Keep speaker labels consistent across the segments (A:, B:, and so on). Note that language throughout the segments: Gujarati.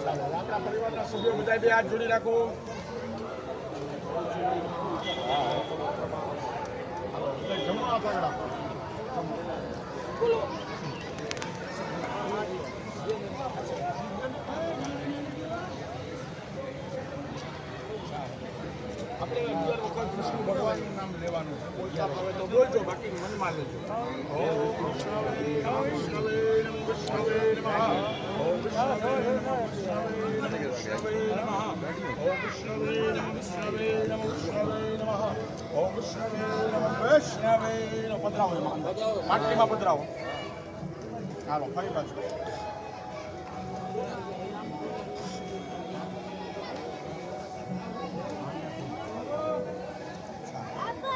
A: આપણા પરિવારના સભ્યો બધા બે હાથ જોડી રાખો. જમણા પગડા આપણે 11 વખત વિષ્ણુ ભગવાનનું નામ લેવાનું છે. બોલતા આવે તો બોલજો, બાકી મનમાં લેજો. ઓમ વિષ્ણવે નમઃ વિષ્ણવે નમઃ વિષ્ણવે નમઃ. ઓમ વિષ્ણવે નમઃ વિષ્ણવે નમઃ. ઓમ વિષ્ણવે નમઃ વિષ્ણવે નમઃ વિષ્ણવે નમઃ. ઓમ વિષ્ણવે નમઃ વૈષ્ણવે નમઃ. પધરાવો એમાં માટલીમાં પધરાવો. હાલો ફરી પાછું.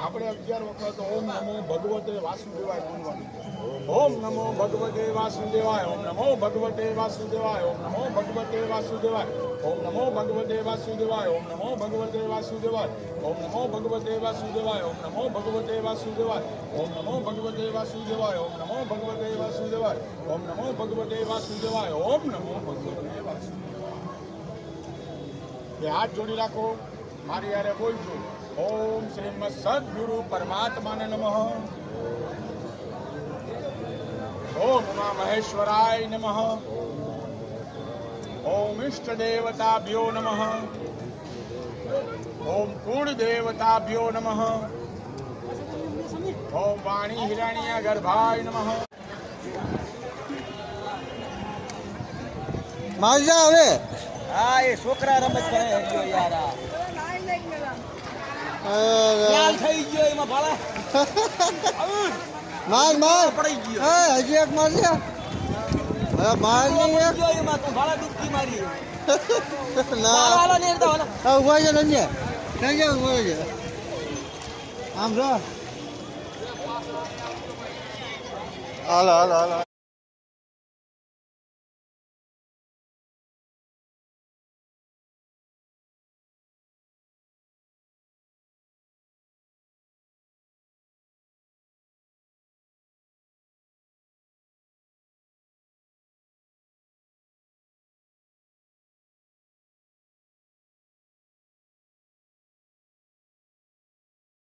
A: આપણે 11 વખત ઓમ નમો ભગવતે વાસુદેવાય બોલવાનું. ઓમ નમો ભગવતે વાસુદેવાય. ઓમ નમો ભગવતે વાસુદેવાય. ઓમ નમો ભગવતે વાસુદેવાય. ઓમ નમો ભગવતે વાસુદેવાય. ઓમ નમો ભગવતે વાસુદેવાય. ઓમ નમો ભગવતે વાસુદેવાય. ઓમ નમો ભગવતે વાસુદેવાય. ઓમ નમો ભગવતે વાસુદેવાય. ઓમ નમો ભગવતે વાસુદેવાય. ઓમ નમો ભગવતે વાસુદેવાય. ઓમ નમો ભગવતે વાસુદેવાય. બે હાથ જોડી રાખો, મારી યારે બોલજો. ઓમ શ્રીમદ સદગુરુ પરમાત્માને નમઃ. ઓમ ઉમા મહેશ્વરાય નમઃ. ઓમ ઇષ્ટ દેવતાભ્યો નમઃ. ઓમ કુળ દેવતાભ્યો નમઃ. ઓમ વાણી હિરણ્ય ગર્ભાય નમઃ.
B: માજા હવે
C: હા એ છોકરા રમત કરે હજો યાર ખ્યાલ થઈ ગયો એમાં ભાડા
B: માર માર
C: પડી ગયો.
B: હા હજી એક માર લે. હવે માર નહીં એક
C: ગયો એમાં તું ભાડા ડૂબકી મારી
B: ના
C: વાળા ને એરતા વાળા
B: હા ઉભા છે રંજે રંજે ઉભા છે આમ જો હાલો હાલો હાલો